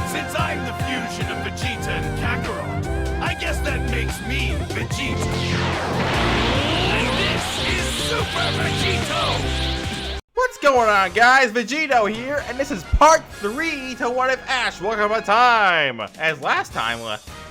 Since I'm the fusion of Vegeta and Kakarot, I guess that makes me Vegito. And this is Super Vegito! What's going on, guys? Vegito here, and this is part 3 to What If Ash Welcome to Time. As last time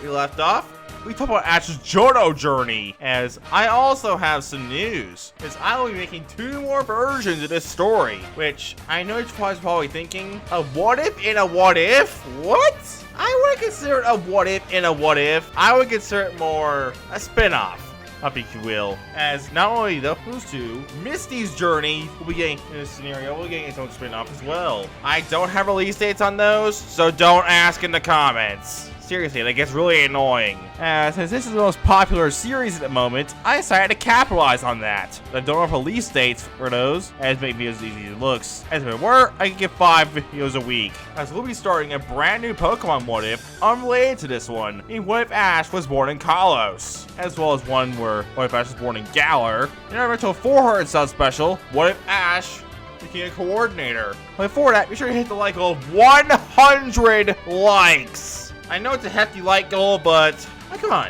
we left off, we talked about Ash's Johto journey, as I also have some news, as I will be making 2 more versions of this story, which I know you're probably thinking, a what if in a what if? What? I wouldn't consider it a what if in a what if. I would consider it more a spin-off, if you will, as not only those two, Misty's journey will be getting, in this scenario, we'll be getting its own spin-off as well. I don't have release dates on those, so don't ask in the comments. Seriously, that gets really annoying. Since this is the most popular series at the moment, I decided to capitalize on that. I don't have release dates for those, as make videos as easy as it looks. As if it were, I could get 5 videos a week. As we'll be starting a brand new Pokemon What If, unrelated to this one, in What If Ash was born in Kalos, as well as one where What If Ash was born in Galar, and our eventual 400 sub special, What If Ash became a coordinator. But before that, be sure to hit the like goal of 100 likes. I know it's a hefty like goal, but come on.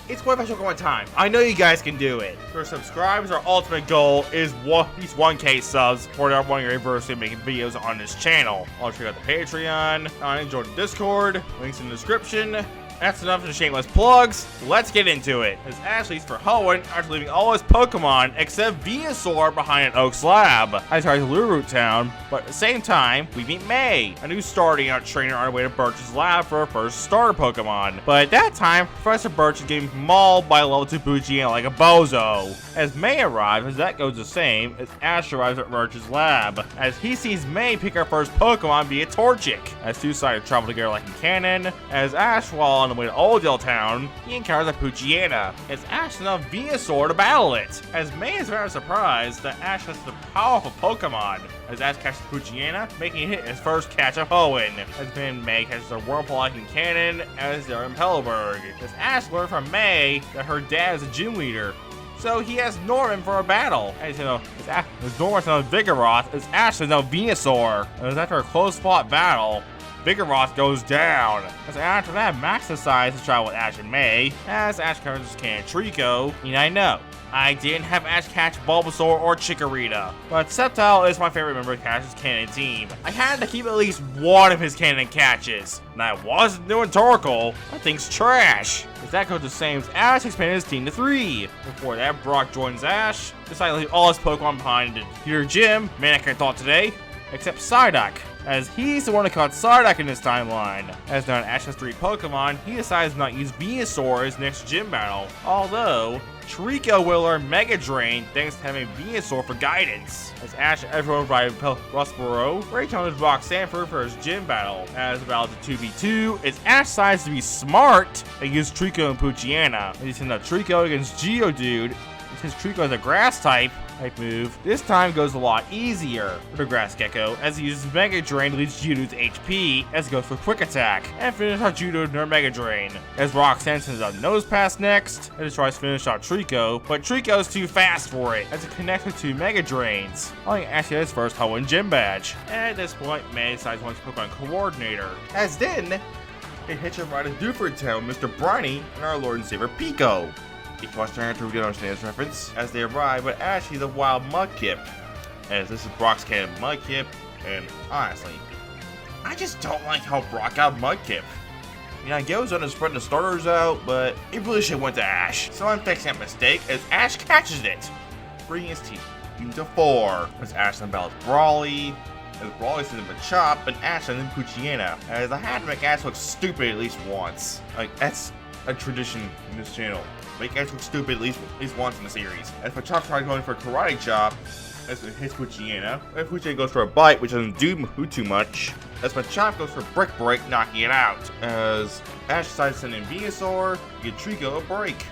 It's What If Ash Welcome to Time. I know you guys can do it. For subscribers, our ultimate goal is at least 1K subs for our 1 year anniversary of making videos on this channel. I'll check out the Patreon, join the Discord, links in the description. That's enough of the shameless plugs. Let's get into it. As Ash leaves for Hoenn after leaving all his Pokemon except Venusaur behind an Oak's lab. I started to Luru Town, but at the same time, we meet May, a new starting out trainer on her way to Birch's lab for her first starter Pokemon. But at that time, Professor Birch is getting mauled by a level 2 Poochyena like a bozo. As May arrives, as that goes the same, as Ash arrives at Birch's lab, as he sees May pick her first Pokemon via Torchic. As two sides travel together like in canon, as Ash, while on the way to Oldale Town, he encounters a Poochyena, as Ash sends out Venusaur to battle it. As May is very surprised that Ash has the powerful Pokemon, as Ash catches Poochyena, making it his first catch of Hoenn. As May catches a Wurmple like in canon, as they're in Pelleberg. As Ash learned from May that her dad is a gym leader, so he has Norman for a battle. As Norman sends out Vigoroth, as Ash sends out Venusaur. As after a close-fought battle, Vigoroth goes down. As after that, Max decides to try with Ash and May, as Ash covers his cannon Trico. And I know, I didn't have Ash catch Bulbasaur or Chikorita, but Sceptile is my favorite member of Ash's canon team. I had to keep at least one of his canon catches, and I wasn't doing Torkoal. That thing's trash. As that goes the same, as Ash expanded his team to 3. Before that, Brock joins Ash, decided to leave all his Pokemon behind in Peter Gym, man I thought today, except Psyduck, as he's the one who caught Psyduck in this timeline. As now in Ash has 3 Pokemon, he decides to not use Venusaur as next gym battle, although Trico will learn Mega Drain thanks to having Venusaur for guidance. As Ash and everyone ride Rustboro, where he challenges Rock Sanford for his gym battle. As the battle to 2v2, as Ash decides to be smart and use Trico and Poochyena. As he sends out Trico against Geodude, since Trico has a grass type move, this time goes a lot easier for the Grass Gecko, as he uses Mega Drain to leads Geodude's HP, as he goes for Quick Attack, and finish out Geodude near Mega Drain. As Roxanne sends out Nose Pass next, and tries to finish out Trico, but Trico's too fast for it, as it connects with 2 Mega Drains, allowing Ash to get his first Hoenn Gym Badge. And at this point, May decides he wants to Pokemon Coordinator. As then, they hitch a ride to Dewford Town with Mr. Briny and our Lord and Savior Pico. If you watch the character, we can understand this reference. As they arrive, but Ash is a wild Mudkip, as this is Brock's canon Mudkip, and honestly, I just don't like how Brock got Mudkip. I get was gonna spread the starters out, but it really should have went to Ash. So I'm fixing that mistake as Ash catches it, bringing his team to 4. As Ash then battles Brawly, as Brawly sends him a Chop, and Ash sends him Poochyena. As I had to make Ash look stupid at least once. Like, that's a tradition in this channel. Make Ash look stupid at least once in the series. As Machop tries going for a Karate Chop, as it hits Poochyena. As Poochyena goes for a Bite, which doesn't do too much. As Machop goes for Brick Break, knocking it out. As Ash decides to send in Venusaur, you get Trico a break.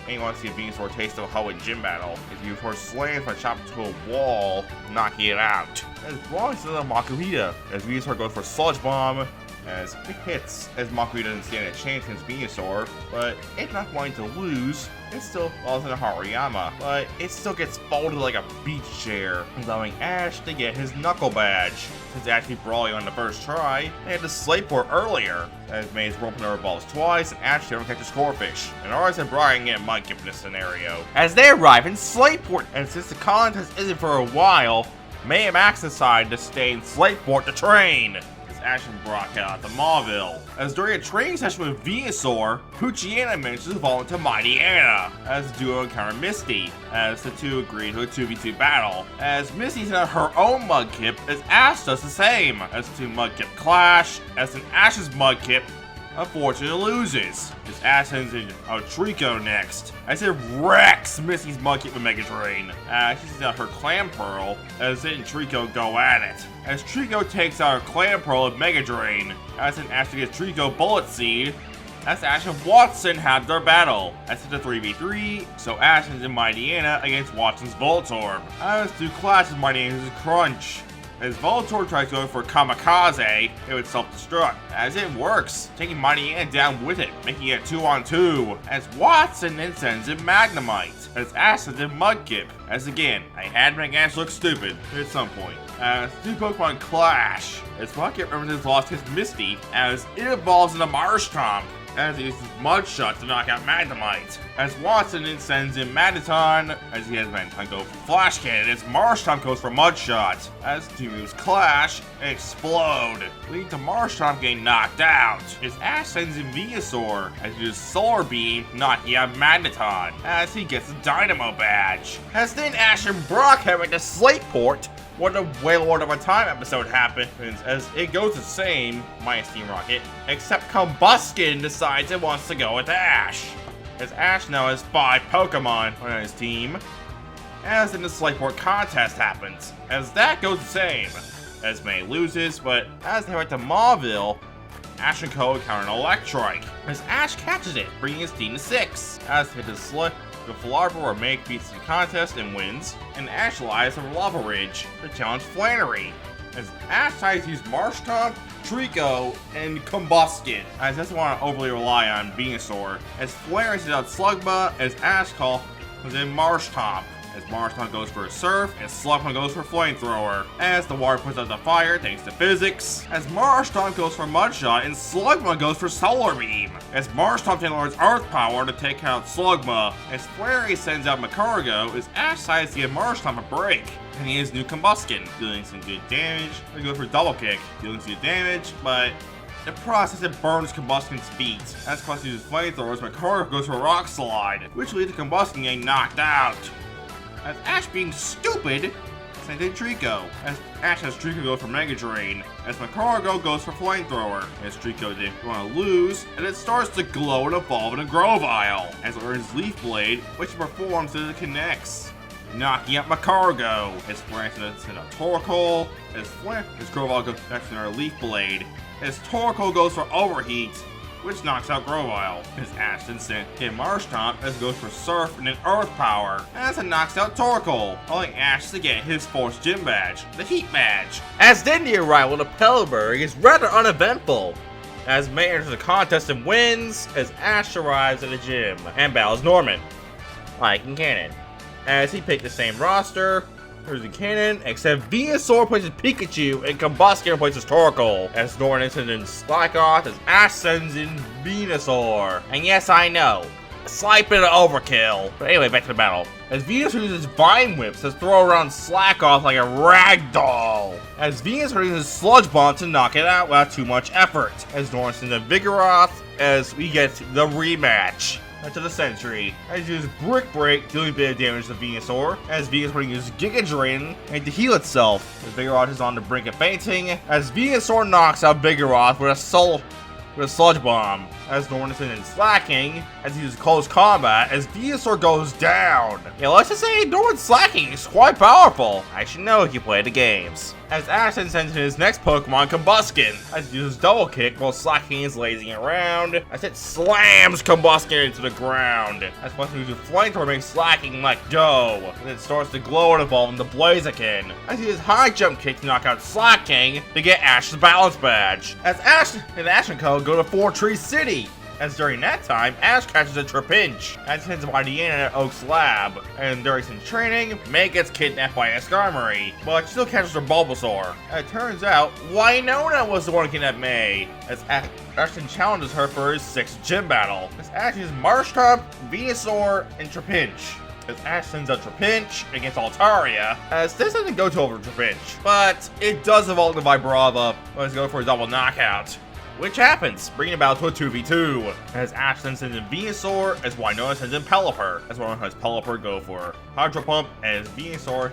And you want to see a Venusaur taste of a Hoenn Gym battle. If you force slams Machop into a wall, knocking it out. As Brawly sends in Makuhita, as Venusaur goes for Sludge Bomb, as it hits, as Makui doesn't stand a chance against Venusaur, but it's not going to lose. It still falls into Hariyama, but it still gets folded like a beach chair, allowing Ash to get his Knuckle Badge. Since actually brawling on the first try, they had to slate for earlier, as May's rope never balls twice, and Ash never catches Scorefish. And Aris and Brian get Mudkip in this scenario, as they arrive in Slateport, and since the contest isn't for a while, May and Max decide to stay in Slateport to train. Ash and Brock head out to Mauville, as during a training session with Venusaur, Poochyena manages to evolve into Mighty Anna, as the duo encounter Misty, as the two agree to a 2v2 battle, as Misty sends out her own Mudkip, as Ash does the same, as the two Mudkip clash, as an Ash's Mudkip unfortunately loses, as Ash sends in a Trico next, as it wrecks Misty's Mudkip with Mega Drain. She sends out her Clam Pearl, as it and Trico go at it, as Trico takes out her Clam Pearl with Mega Drain, as then Ash gets Trico Bullet Seed, as Ash and Watson have their battle, as it's a 3v3, so Ash sends in Mighty Anna against Watson's Voltorb, as two clashes Mighty Anna's Crunch. As Voltorb tries to go for Kamikaze, it would self-destruct, as it works, taking Mighty Anna down with it, making it 2-on-2, as Watson then sends in Magnemite, as Ash sends in Mudkip, as again, I had to make Ash look stupid at some point. As two Pokemon clash, as Mudkip remembers his loss against Misty, as it evolves into Marshtomp, as he uses Mud Shot to knock out Magnemite, as Watson then sends in Magneton, as he has Magneton go for Flash Cannon, as Marshtomp goes for Mud Shot, as two moves clash and explode, leading to Marshtomp getting knocked out, as Ash sends in Venusaur, as he uses Solar Beam, knocking out Magneton, as he gets the Dynamo Badge, as then Ash and Brock head into Slateport, what a Wailord of a Time episode happens, as it goes the same, minus Team Rocket, except Combuskin decides it wants to go with Ash, as Ash now has 5 Pokemon on his team, as then the Slateport contest happens, as that goes the same, as May loses, but as they head to Mauville, Ash and Co encounter an Electrike, as Ash catches it, bringing his team to 6, as they hit the Flarbor or May beats the contest and wins, and Ash lies over Lava Ridge to challenge Flannery, as Ash tries to use Marshtomp, Trico, and Combuskin, as doesn't want to overly rely on Venusaur, as Flannery sends out Slugma, as Ash calls in Marshtomp, as Marshtomp goes for a Surf, and Slugma goes for Flamethrower, as the water puts out the fire thanks to physics, as Marshtomp goes for Mudshot, and Slugma goes for Solar Beam, as Marshtomp then learns Earth Power to take out Slugma, as Flannery sends out Macargo, as Ash decides to give Marshtomp a break, and he has new Combuskin, dealing some good damage. They go for Double Kick, dealing some good damage, but in the process it burns Combuskin's feet. As Combuskin uses Flamethrowers, Macargo goes for a Rock Slide, which leads to Combuskin getting knocked out. As Ash being stupid, sends in Trico, as Ash has Trico go for Mega Drain, as Macargo goes for Flamethrower, as Trico didn't want to lose, and it starts to glow and evolve into Grovyle, as it earns Leaf Blade, which it performs as it connects, knocking out Macargo, as Flannery sends out Torkoal, as Grovyle goes back to our Leaf Blade, as Torkoal goes for Overheat, which knocks out Grovyle, as Ash then sent in Marshtomp, as it goes for Surf and then Earth Power, as it knocks out Torkoal, allowing Ash to get his 4th gym badge, the Heat Badge. As then the arrival to Pelberg is rather uneventful, as May enters the contest and wins, as Ash arrives at the gym and battles Norman, like in canon, as he picked the same roster. There's a cannon, except Venusaur places Pikachu and Combuskin places Torkoal, as Norman sends in Slakoth, as Ash sends in Venusaur. And yes, I know, a slight bit of overkill. But anyway, back to the battle. As Venusaur uses Vine Whips to throw around Slakoth like a rag doll, as Venusaur uses Sludge Bomb to knock it out without too much effort, as Norman sends in Vigoroth, as we get the rematch to the Sentry, as he uses Brick Break, dealing a bit of damage to Venusaur, as Venusaur uses Giga Drain and to heal itself, as Vigoroth is on the brink of fainting, as Venusaur knocks out Vigoroth with a Sludge Bomb, as Norton is slacking as he uses close combat as Venusaur goes down. Yeah, let's just say Norton's slacking is quite powerful. I should know if you play the games. As Ash then sends in his next Pokemon, Combuskin, as he uses double kick while slacking is lazing around, as it slams Combuskin into the ground. As Combuskin uses Flamethrower makes slacking let go, and it starts to glow and evolve into Blaziken. As he uses high jump kick to knock out slacking to get Ash's balance badge. As Ash and Ash and Co go to Four Tree City. As during that time, Ash catches a Trapinch and sends by Deanna at Oak's lab. And during some training, May gets kidnapped by a Skarmory, but she still catches her Bulbasaur. And it turns out, Winona was the one who kidnapped May, as Ashton challenges her for his 6th gym battle. As Ash uses Marshtomp, Venusaur, and Trapinch. As Ash sends out Trapinch against Altaria, as this doesn't go too over Trapinch, but it does evolve into Vibrava. Let's go for a double knockout. Which happens, bringing about to a 2v2, as Ash then sends in Venusaur, as Winona sends in Pelipper, as Winona has Pelipper go for Hydro Pump, as Venusaur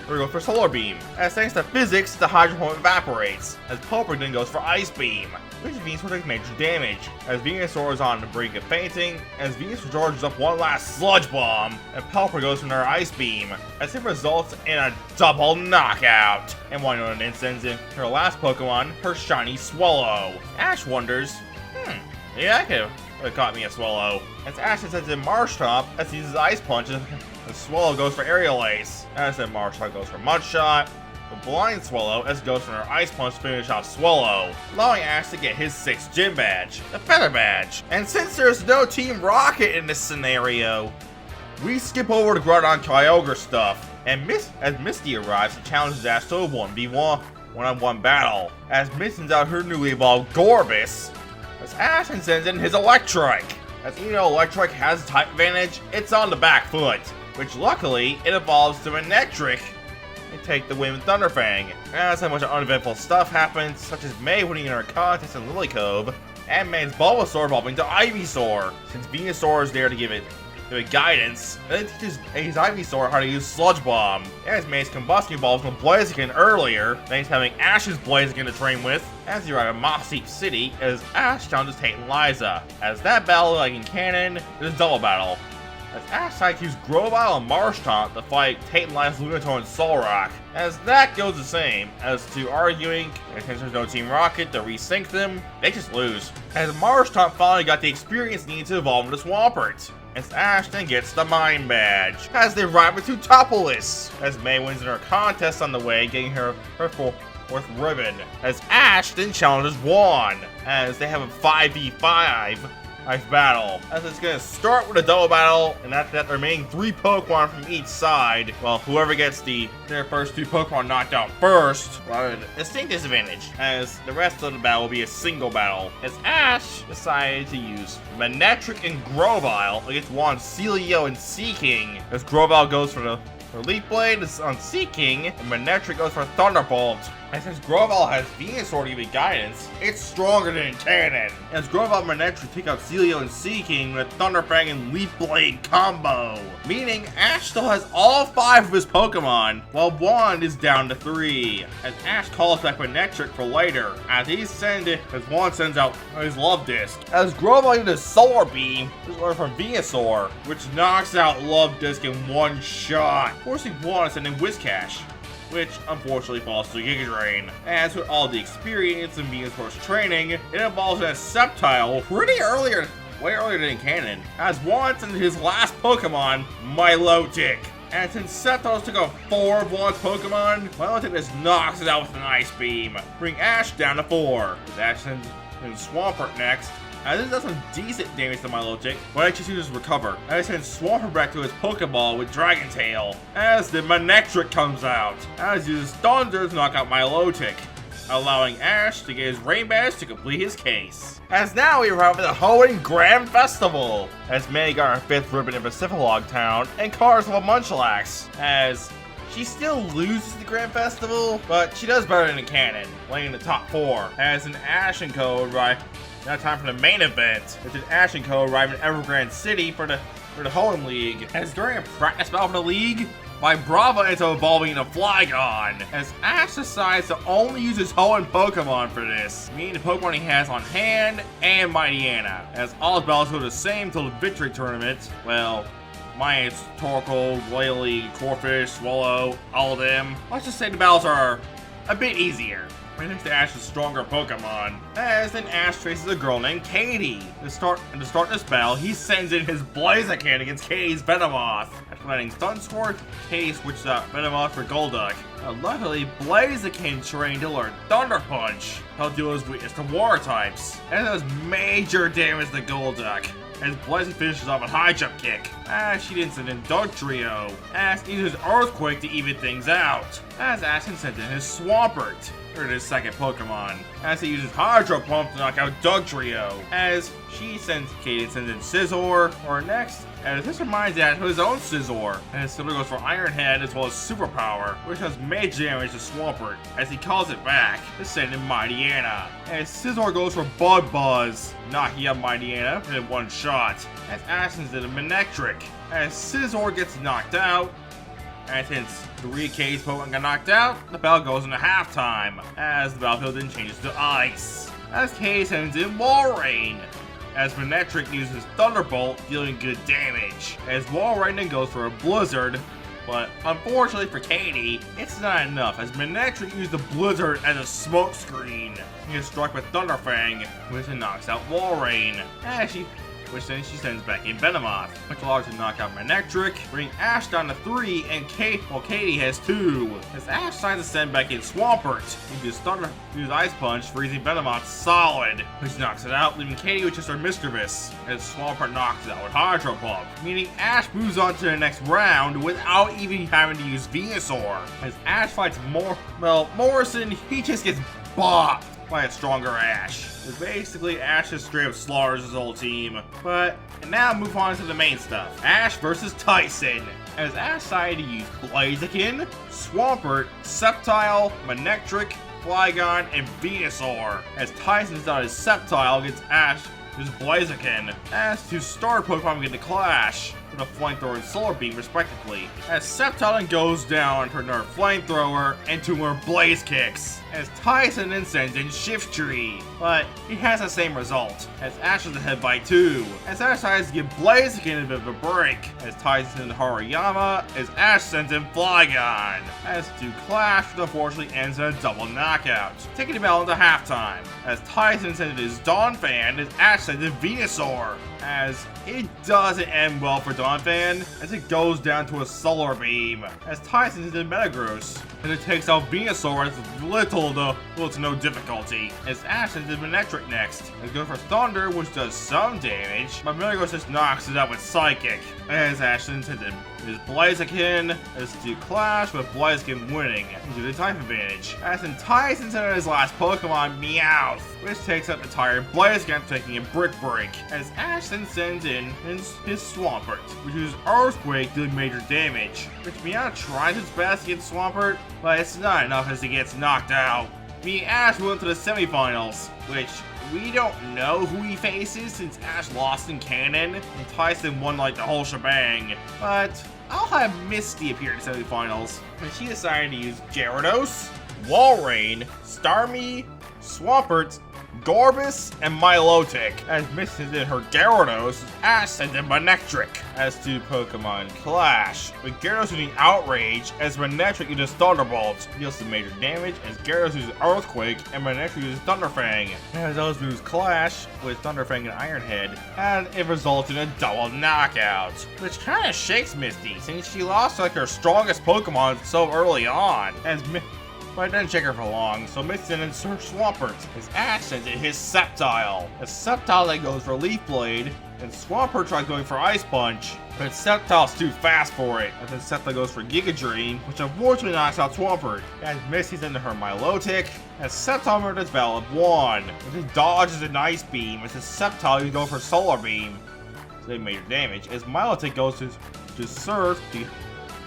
go for Solar Beam. As thanks to physics, the Hydro Pump evaporates, as Pelipper then goes for Ice Beam, which Venusaur takes major damage, as Venusaur is on the brink of fainting, as Venusaur charges up one last Sludge Bomb, and Pelipper goes for another Ice Beam, as it results in a double knockout. And Winona then sends in her last Pokemon, her shiny Swallow. Ash wonders, yeah, I could have caught me a Swallow. As Ash sends in Marshtomp, as he uses Ice Punch, and the Swallow goes for Aerial Ace. As then Marshtomp goes for Mud Shot. The Blind Swallow as goes for her Ice Punch to finish off Swallow, allowing Ash to get his 6th gym badge, the Feather Badge. And since there's no Team Rocket in this scenario, we skip over to Groudon Kyogre stuff, and as Misty arrives and challenges Ash to a 1v1 one-on-one battle, as Misty sends out her newly evolved Gorbis, as Ash then sends in his Electrike. As even though Electrike has a type advantage, it's on the back foot, which luckily it evolves to Manectric and take the win with Thunderfang. As a bunch of uneventful stuff happens, such as May winning in her contest in Lily Cove, and May's Bulbasaur evolving to Ivysaur, since Venusaur is there to give it guidance, and it teaches his Ivysaur how to use Sludge Bomb. As May's Combustion evolves from Blaziken earlier, thanks to having Ash's Blaziken to train with, as you arrive at Mossdeep City, as Ash challenges Tate and Liza. As that battle, like in canon, is a double battle. As Ash decides to use Grovyle and Marshtomp to fight Tate and Liza's Lunator and Solrock. As that goes the same, as to arguing, and since there's no Team Rocket to resync them, they just lose. As Marshtomp finally got the experience needed to evolve into Swampert. As Ash then gets the Mind Badge, as they arrive at Tutopolis, as May wins in her contest on the way, getting her fourth ribbon, as Ash then challenges Juan, as they have a 5v5 battle, as it's gonna start with a double battle, and after that, the remaining 3 Pokemon from each side, well, whoever gets their first 2 Pokemon knocked out first will have a distinct disadvantage, as the rest of the battle will be a single battle, as Ash decided to use Manectric and Grovyle against Juan's Celio and Seaking, as Grovyle goes for Leaf Blade is on Seaking, and Manectric goes for Thunderbolt. And since Grovyle has Venusaur to give it guidance, it's stronger than canon. As Grovyle and Manectric take out Celio and Seaking with Thunderfang and Leaf Blade combo. Meaning Ash still has all 5 of his Pokemon, while Juan is down to 3. As Ash calls back Manectric for later, as Juan sends out his Love Disc. As Grovyle uses Solar Beam, this is from Venusaur, which knocks out Love Disc in one shot, forcing Juan to send in Whiscash, which unfortunately falls to Giga Drain. As with all the experience in Venusaur's training, it evolves in a Sceptile way earlier than canon, as Juan sends his last Pokemon, Milotic. And since Sceptiles took out 4 of Juan's Pokemon, Milotic just knocks it out with an Ice Beam, bringing Ash down to 4. With Ash sends in Swampert next. As this does some decent damage to Milotic, but I just uses Recover. And I send Swampert back to his Pokeball with Dragon Tail, as the Manectric comes out. As he uses Thunder to knock out Milotic, allowing Ash to get his Rain Badge to complete his case. As now we arrive at the Hoenn Grand Festival, as May got her 5th ribbon in Pacificlog Town, and Cars of a Munchlax, as she still loses the Grand Festival, but she does better than the canon, laying in the top 4, as an Ash & Co. arrive. Now time for the main event. It's an Ash & Co. arrive in Evergrande City for the Hoenn League. As during a practice battle for the league, by Brava into evolving into Flygon, as Ash decides to only use his Hoenn Pokemon for this, meaning the Pokemon he has on hand and Mightyena, as all his battles go the same till the Victory Tournament. Well, minus Torkoal, Glalie, Corphish, Swallow, all of them. Let's just say the battles are a bit easier. Right next to Ash's stronger Pokemon, as then Ash faces a girl named Katie. To start this battle, he sends in his Blaziken against Katie's Venomoth. After landing Stun Sword, Katie switches out Venomoth for Golduck. Luckily, Blaziken trained to learn Thunder Punch. He'll deal his weakness to Water types, and does major damage to Golduck. As Blaziken finishes off a high jump kick. Ash then sends in Dugtrio. Ash uses Earthquake to even things out. As Ash sends in his Swampert, or his second Pokemon. As he uses Hydro Pump to knock out Dugtrio. As Katie sends in Scizor, or next, as this reminds Ash of his own Scizor. And his Scizor goes for Iron Head as well as Superpower, which does major damage to Swampert, as he calls it back to send in Mightyena. As Scizor goes for Bug Buzz, knocking out Mightyena in one shot. As Ash sends in a Manectric. As Scizor gets knocked out, and since 3 K's Pokemon got knocked out, the battle goes into halftime, as the battlefield then changes to ice. As K sends in Walrein, as Manectric uses Thunderbolt, dealing good damage. As Walrein then goes for a Blizzard, but unfortunately for Katie, it's not enough, as Manectric used the Blizzard as a smoke screen. He gets struck with Thunderfang, which then knocks out Walrein, which then she sends back in Venomoth, which allows her to knock out Manectric, bringing Ash down to 3, and Katie has 2. As Ash decides to send back in Swampert, he uses Ice Punch, freezing Venomoth solid, which knocks it out, leaving Katie with just her Mischievous, as Swampert knocks it out with Hydro Pump, meaning Ash moves on to the next round without even having to use Venusaur. As Ash fights Morrison, he just gets bopped by a stronger Ash. It's basically Ash just straight up slaughters his whole team. But now move on to the main stuff. Ash versus Tyson. As Ash decided to use Blaziken, Swampert, Sceptile, Manectric, Flygon, and Venusaur. As Tyson's out his Sceptile against Ash is Blaziken. As to start Pokemon begin to clash with a Flamethrower and Solar Beam respectively. As Sceptile goes down to nerf Flamethrower and to nerf Blaze Kicks. As Tyson then sends in Shiftry, but he has the same result, as Ash is ahead by 2. As Ash decides to give Blaziken a bit of a break, as Tyson and Hariyama, as Ash sends in Flygon. As to clash, which unfortunately ends in a double knockout, taking the battle into halftime. As Tyson sends in his Donphan, as Ash sends in Venusaur. As it doesn't end well for Donphan, as it goes down to a Solar Beam, as Tyson is in Metagross, and it takes out Venusaur with little to no difficulty, as Ash is in Manectric next. It goes for Thunder, which does some damage, but Metagross just knocks it out with Psychic, as Ash sends in his Blaziken, as to clash with Blaziken winning into the type advantage. As in Tyson sends in his last Pokemon, Meowth, which takes up the entire Blaziken, taking a Brick Break, as Ash then sends in his Swampert, which uses Earthquake, dealing major damage, which Meowth tries its best against Swampert, but it's not enough as he gets knocked out. Meaning Ash went to the semifinals, which we don't know who he faces since Ash lost in canon and Tyson won like the whole shebang. But I'll have Misty appear in the semifinals, and she decided to use Gyarados, Walrein, Starmie, Swampert, Gorbis, and Milotic. As Misty did her Gyarados, Ash sent in Manectric. As to Pokemon Clash, with Gyarados using Outrage, as Manectric uses Thunderbolt, deals some major damage, as Gyarados uses Earthquake, and Manectric uses Thunderfang. As those moves clash with Thunderfang and Iron Head, and it results in a double knockout, which kinda shakes Misty, since she lost like her strongest Pokemon so early on. But it didn't shake her for long, so Misty then inserts Swampert, as Ash sends in his Sceptile. As Sceptile then goes for Leaf Blade, and Swampert tries going for Ice Punch, but Sceptile's too fast for it. And then Sceptile goes for Giga Drain, which unfortunately knocks out Swampert. As Misty's into her Milotic, as Sceptile murders battle of 1, as it dodges an Ice Beam, as the Sceptile you go for Solar Beam, so they major damage. As Milotic goes to Surf,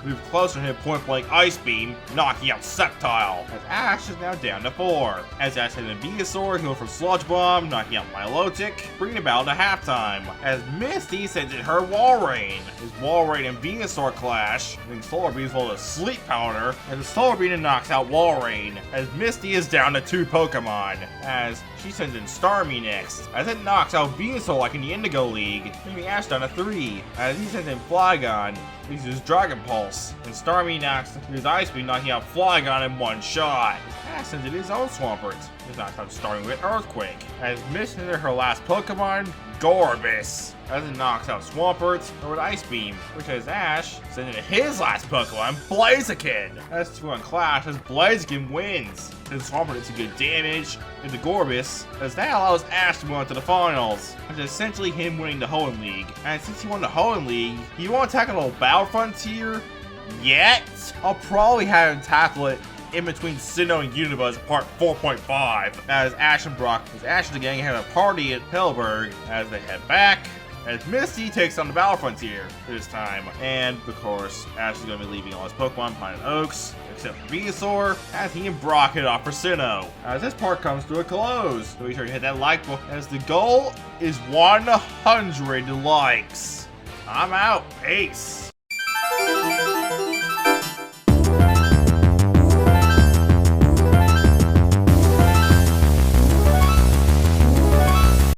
move closer and hit point blank Ice Beam, knocking out Sceptile. As Ash is now down to 4. As Ash hits a Venusaur, he'll for Sludge Bomb, knocking out Milotic, bringing the battle to halftime. As Misty sends in her Walrein. His Walrein and Venusaur clash, and Solar Beam is full of Sleep Powder, and the Solar Beam knocks out Walrein. As Misty is down to 2 Pokemon. As she sends in Starmie next, as it knocks out Venusaur like in the Indigo League, leaving Ash down to 3. As he sends in Flygon, he uses Dragon Pulse, and Starmie knocks his Ice Beam, knocking out Flygon in 1 shot. Ash sends in his own Swampert. He knocks out Starmie with Earthquake. As Miss sends in her last Pokemon, Gorbis, as it knocks out Swampert with Ice Beam, which has Ash sending in his last Pokemon, Blaziken. As 2 on Clash, as Blaziken wins. His Swampert does some good damage into Gorbis, as that allows Ash to move on to the finals. It's essentially him winning the Hoenn League. And since he won the Hoenn League, he won't tackle the Battle Frontier yet. I'll probably have him tackle it in between Sinnoh and Unibuzz part 4.5, as Ash and Brock, as Ash and the gang have a party at Helberg as they head back, as Misty takes on the Battle Frontier this time. And of course, Ash is going to be leaving all his Pokemon behind in Oaks, except for Venusaur, as he and Brock head off for Sinnoh. As this part comes to a close, so be sure to hit that like button, as the goal is 100 likes. I'm out. Peace.